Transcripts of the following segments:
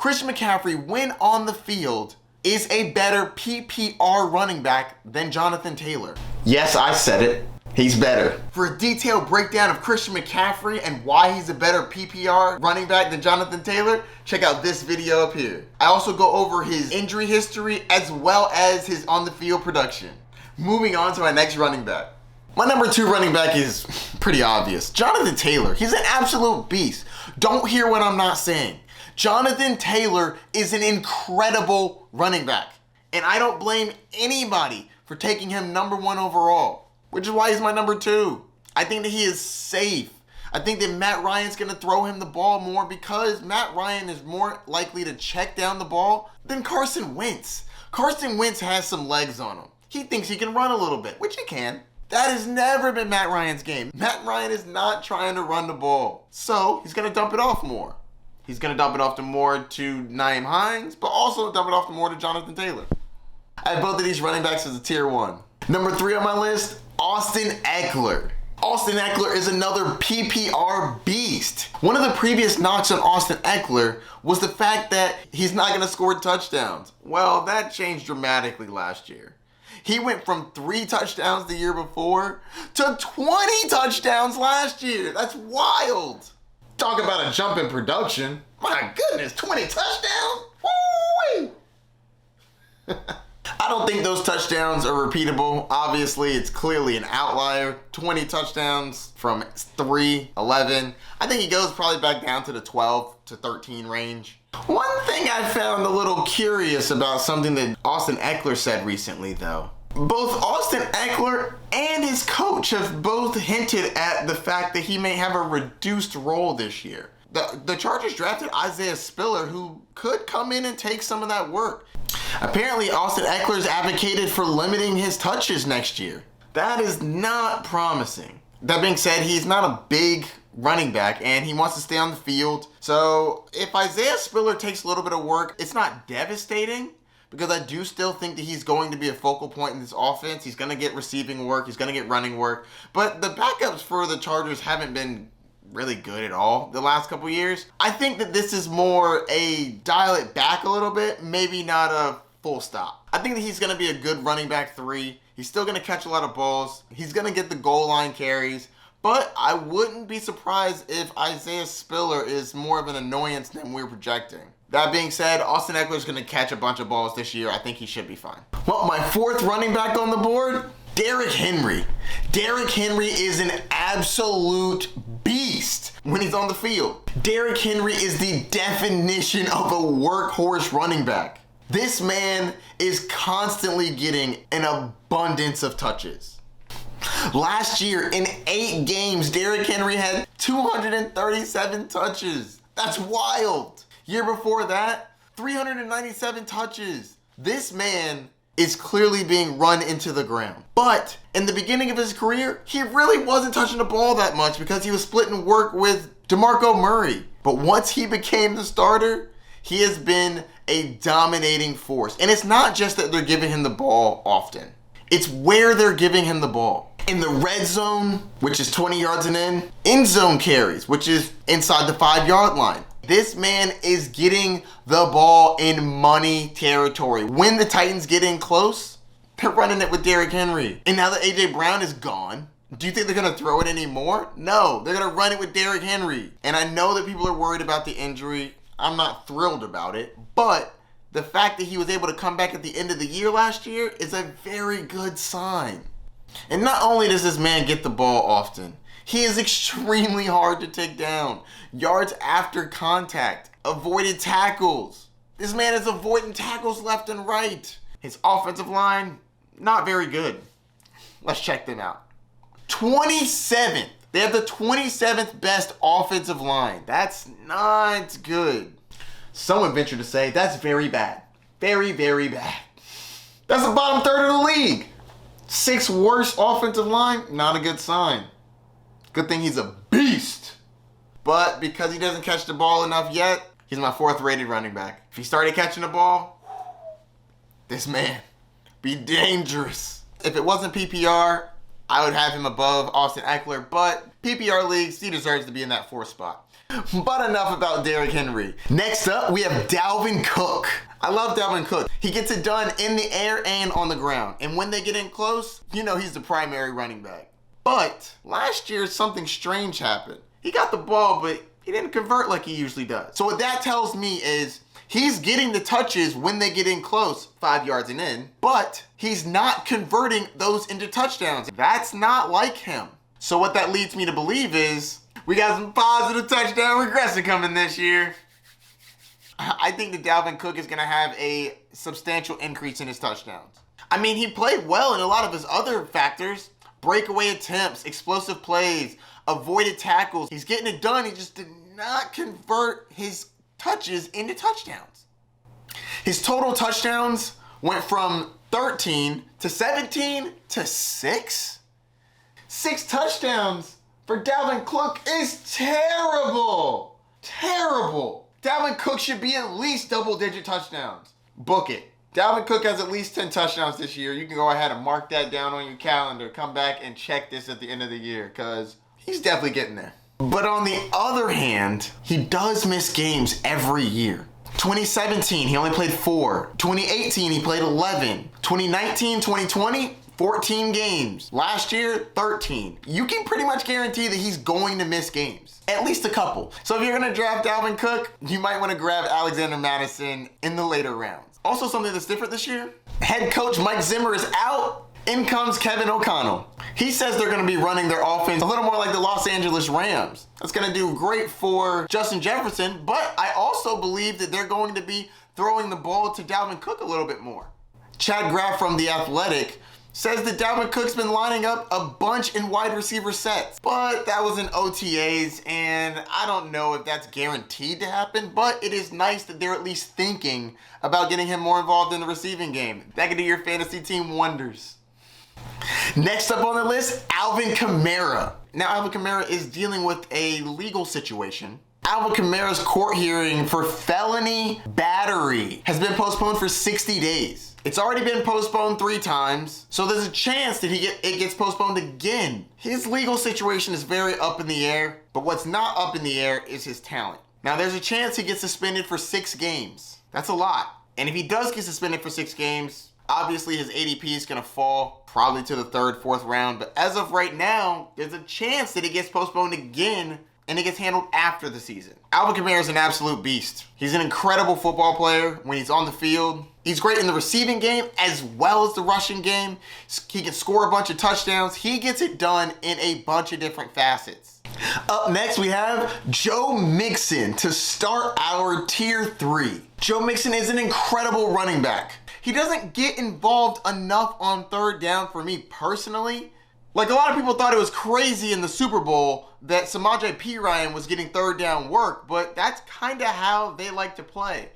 Christian McCaffrey, when on the field, is a better PPR running back than Jonathan Taylor. Yes, I said it. He's better. For a detailed breakdown of Christian McCaffrey and why he's a better PPR running back than Jonathan Taylor, check out this video up here. I also go over his injury history as well as his on-the-field production. Moving on to my next running back. My number 2 running back is pretty obvious. Jonathan Taylor. He's an absolute beast. Don't hear what I'm not saying. Jonathan Taylor is an incredible running back. And I don't blame anybody for taking him number 1 overall, which is why he's my number 2. I think that he is safe. I think that Matt Ryan's going to throw him the ball more because Matt Ryan is more likely to check down the ball than Carson Wentz. Carson Wentz has some legs on him. He thinks he can run a little bit, which he can. That has never been Matt Ryan's game. Matt Ryan is not trying to run the ball. So he's going to dump it off more. He's going to dump it off to Nyheim Hines, but also dump it off to Jonathan Taylor. I have both of these running backs as a tier 1. Number 3 on my list, Austin Ekeler. Austin Ekeler is another PPR beast. One of the previous knocks on Austin Ekeler was the fact that he's not going to score touchdowns. Well, that changed dramatically last year. He went from 3 touchdowns the year before to 20 touchdowns last year. That's wild. Talk about a jump in production. My goodness, 20 touchdowns? Woo-wee. I don't think those touchdowns are repeatable. Obviously, it's clearly an outlier. 20 touchdowns from 3, 11. I think he goes probably back down to the 12 to 13 range. One thing I found a little curious about something that Austin Ekeler said recently, though. Both Austin Ekeler and his coach have both hinted at the fact that he may have a reduced role this year. The Chargers drafted Isaiah Spiller, who could come in and take some of that work. Apparently, Austin Ekeler's advocated for limiting his touches next year. That is not promising. That being said, he's not a big running back, and he wants to stay on the field. So if Isaiah Spiller takes a little bit of work, it's not devastating, because I do still think that he's going to be a focal point in this offense. He's going to get receiving work. He's going to get running work. But the backups for the Chargers haven't been really good at all the last couple years. I think that this is more a dial it back a little bit, maybe not a full stop. I think that he's going to be a good running back 3. He's still going to catch a lot of balls. He's going to get the goal line carries. But I wouldn't be surprised if Isaiah Spiller is more of an annoyance than we're projecting. That being said, Austin Ekeler is going to catch a bunch of balls this year. I think he should be fine. Well, my 4th running back on the board, Derrick Henry. Derrick Henry is an absolute beast when he's on the field. Derrick Henry is the definition of a workhorse running back. This man is constantly getting an abundance of touches. Last year, in 8 games, Derrick Henry had 237 touches. That's wild. Year before that, 397 touches. This man is clearly being run into the ground. But in the beginning of his career, he really wasn't touching the ball that much because he was splitting work with DeMarco Murray. But once he became the starter, he has been a dominating force. And it's not just that they're giving him the ball often. It's where they're giving him the ball. In the red zone, which is 20 yards and in zone carries, which is inside the 5-yard line. This man is getting the ball in money territory. When the Titans get in close, they're running it with Derrick Henry. And now that A.J. Brown is gone, do you think they're going to throw it anymore? No, they're going to run it with Derrick Henry. And I know that people are worried about the injury. I'm not thrilled about it. But the fact that he was able to come back at the end of the year last year is a very good sign. And not only does this man get the ball often, he is extremely hard to take down. Yards after contact, avoided tackles. This man is avoiding tackles left and right. His offensive line, not very good. Let's check them out. 27th. They have the 27th best offensive line. That's not good. Some would venture to say that's very bad. Very, very bad. That's the bottom third of the league. 6th worst offensive line, not a good sign. Good thing he's a beast. But because he doesn't catch the ball enough yet, he's my 4th rated running back. If he started catching the ball, this man be dangerous. If it wasn't PPR, I would have him above Austin Ekeler, but PPR leagues, he deserves to be in that 4th spot. But enough about Derrick Henry. Next up, we have Dalvin Cook. I love Dalvin Cook. He gets it done in the air and on the ground. And when they get in close, you know he's the primary running back. But last year, something strange happened. He got the ball, but he didn't convert like he usually does. So what that tells me is he's getting the touches when they get in close, 5 yards and in, but he's not converting those into touchdowns. That's not like him. So what that leads me to believe is we got some positive touchdown regression coming this year. I think that Dalvin Cook is going to have a substantial increase in his touchdowns. I mean, he played well in a lot of his other factors. Breakaway attempts, explosive plays, avoided tackles. He's getting it done. He just did not convert his touches into touchdowns. His total touchdowns went from 13 to 17 to 6. 6 touchdowns for Dalvin Cook is terrible. Terrible. Dalvin Cook should be at least double-digit touchdowns. Book it. Dalvin Cook has at least 10 touchdowns this year. You can go ahead and mark that down on your calendar. Come back and check this at the end of the year because he's definitely getting there. But on the other hand, he does miss games every year. 2017, he only played 4. 2018, he played 11. 2019, 2020, 14 games. Last year, 13. You can pretty much guarantee that he's going to miss games. At least a couple. So if you're going to draft Dalvin Cook, you might want to grab Alexander Mattison in the later rounds. Also something that's different this year, head coach Mike Zimmer is out. In comes Kevin O'Connell. He says they're going to be running their offense a little more like the Los Angeles Rams. That's going to do great for Justin Jefferson, but I also believe that they're going to be throwing the ball to Dalvin Cook a little bit more. Chad Graff from The Athletic says that Dalvin Cook's been lining up a bunch in wide receiver sets, but that was in OTAs, and I don't know if that's guaranteed to happen, but it is nice that they're at least thinking about getting him more involved in the receiving game. That could do your fantasy team wonders. Next up on the list, Alvin Kamera. Now, Alvin Kamera is dealing with a legal situation. Alvin Kamara's court hearing for felony battery has been postponed for 60 days. It's already been postponed 3 times, so there's a chance that it gets postponed again. His legal situation is very up in the air, but what's not up in the air is his talent. Now, there's a chance he gets suspended for 6 games. That's a lot. And if he does get suspended for 6 games, obviously his ADP is going to fall probably to the 3rd, 4th round. But as of right now, there's a chance that it gets postponed again and it gets handled after the season. Alvin Kamara is an absolute beast. He's an incredible football player when he's on the field. He's great in the receiving game as well as the rushing game. He can score a bunch of touchdowns. He gets it done in a bunch of different facets. Up next, we have Joe Mixon to start our tier 3. Joe Mixon is an incredible running back. He doesn't get involved enough on 3rd down for me personally. Like, a lot of people thought it was crazy in the Super Bowl that Samaje Perine was getting 3rd down work, but that's kind of how they like to play.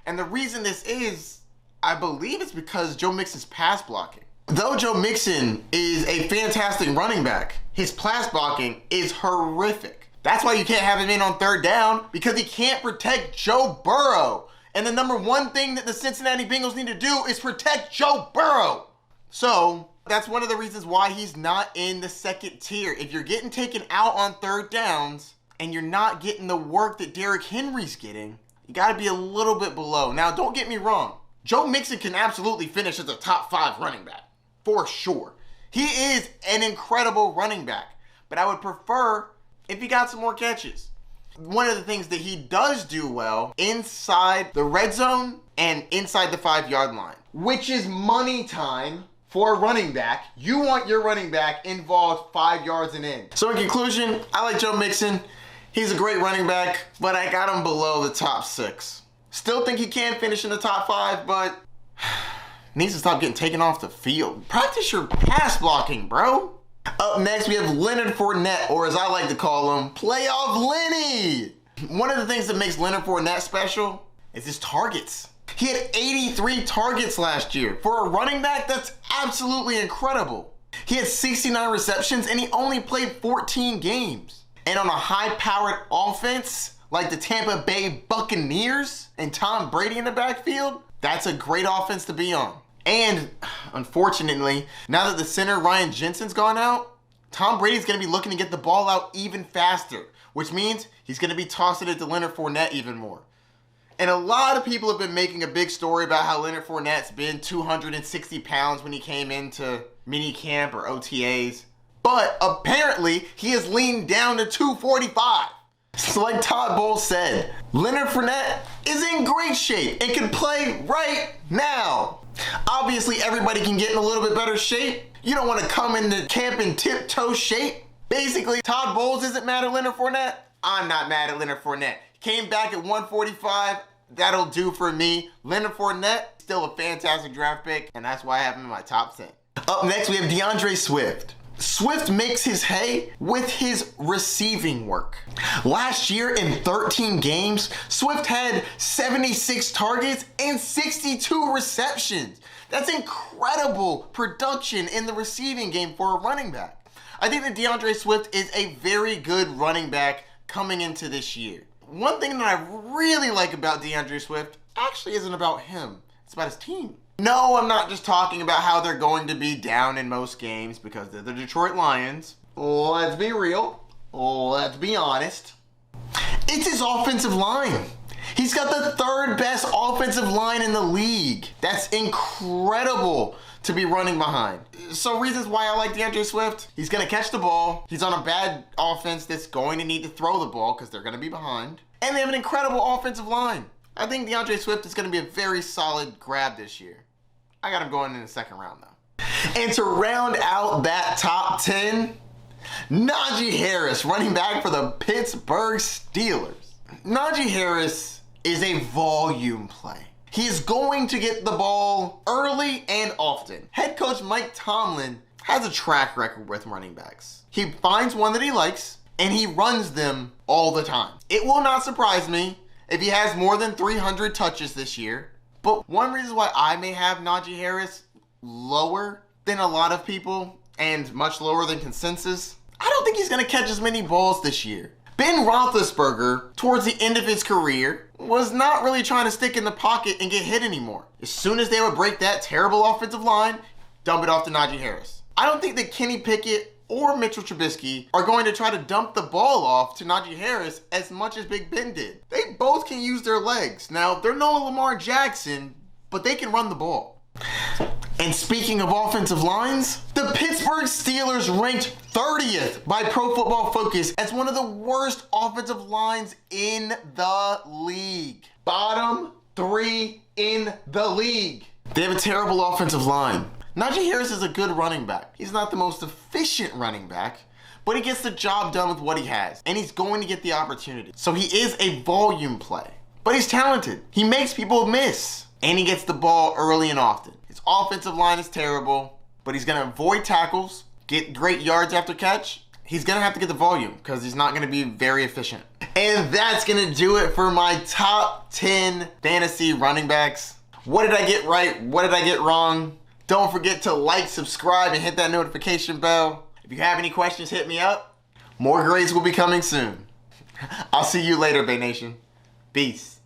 And the reason this is, I believe it's because Joe Mixon's pass blocking. Though Joe Mixon is a fantastic running back, his pass blocking is horrific. That's why you can't have him in on 3rd down, because he can't protect Joe Burrow. And the number one thing that the Cincinnati Bengals need to do is protect Joe Burrow. So that's one of the reasons why he's not in the 2nd tier. If you're getting taken out on 3rd downs and you're not getting the work that Derrick Henry's getting, you got to be a little bit below. Now, don't get me wrong. Joe Mixon can absolutely finish as a top 5 running back, for sure. He is an incredible running back, but I would prefer if he got some more catches. One of the things that he does do well inside the red zone and inside the 5-yard line, which is money time for a running back. You want your running back involved 5 yards and in. So in conclusion, I like Joe Mixon. He's a great running back, but I got him below the top 6. Still think he can finish in the top 5, but needs to stop getting taken off the field. Practice your pass blocking, bro. Up next, we have Leonard Fournette, or as I like to call him, Playoff Lenny. One of the things that makes Leonard Fournette special is his targets. He had 83 targets last year. For a running back, that's absolutely incredible. He had 69 receptions, and he only played 14 games. And on a high-powered offense like the Tampa Bay Buccaneers and Tom Brady in the backfield, that's a great offense to be on. And unfortunately, now that the center Ryan Jensen's gone out, Tom Brady's going to be looking to get the ball out even faster, which means he's going to be tossing it to Leonard Fournette even more. And a lot of people have been making a big story about how Leonard Fournette's been 260 pounds when he came into minicamp or OTAs. But apparently, he has leaned down to 245. So like Todd Bowles said, Leonard Fournette is in great shape and can play right now. Obviously, everybody can get in a little bit better shape. You don't want to come into camp in tiptoe shape. Basically, Todd Bowles isn't mad at Leonard Fournette. I'm not mad at Leonard Fournette. Came back at 145. That'll do for me. Leonard Fournette, still a fantastic draft pick, and that's why I have him in my top 10. Up next, we have DeAndre Swift. Swift makes his hay with his receiving work. Last year in 13 games, Swift had 76 targets and 62 receptions. That's incredible production in the receiving game for a running back. I think that DeAndre Swift is a very good running back coming into this year. One thing that I really like about DeAndre Swift actually isn't about him. It's about his team. No, I'm not just talking about how they're going to be down in most games because they're the Detroit Lions. Let's be real. Let's be honest. It's his offensive line. He's got the third best offensive line in the league. That's incredible to be running behind. So reasons why I like DeAndre Swift. He's going to catch the ball. He's on a bad offense that's going to need to throw the ball because they're going to be behind. And they have an incredible offensive line. I think DeAndre Swift is going to be a very solid grab this year. I got him going in the second round, though. And to round out that top 10, Najee Harris, running back for the Pittsburgh Steelers. Najee Harris is a volume play. He is going to get the ball early and often. Head coach Mike Tomlin has a track record with running backs. He finds one that he likes, and he runs them all the time. It will not surprise me if he has more than 300 touches this year. But one reason why I may have Najee Harris lower than a lot of people and much lower than consensus, I don't think he's going to catch as many balls this year. Ben Roethlisberger, towards the end of his career, was not really trying to stick in the pocket and get hit anymore. As soon as they would break that terrible offensive line, dump it off to Najee Harris. I don't think that Kenny Pickett or Mitchell Trubisky are going to try to dump the ball off to Najee Harris as much as Big Ben did. They both can use their legs. Now, they're no Lamar Jackson, but they can run the ball. And speaking of offensive lines, the Pittsburgh Steelers ranked 30th by Pro Football Focus as one of the worst offensive lines in the league. Bottom 3 in the league. They have a terrible offensive line. Najee Harris is a good running back. He's not the most efficient running back, but he gets the job done with what he has, and he's going to get the opportunity. So he is a volume play, but he's talented. He makes people miss, and he gets the ball early and often. His offensive line is terrible, but he's going to avoid tackles, get great yards after catch. He's going to have to get the volume because he's not going to be very efficient. And that's going to do it for my top 10 fantasy running backs. What did I get right? What did I get wrong? Don't forget to like, subscribe, and hit that notification bell. If you have any questions, hit me up. More grades will be coming soon. I'll see you later, Bay Nation. Peace.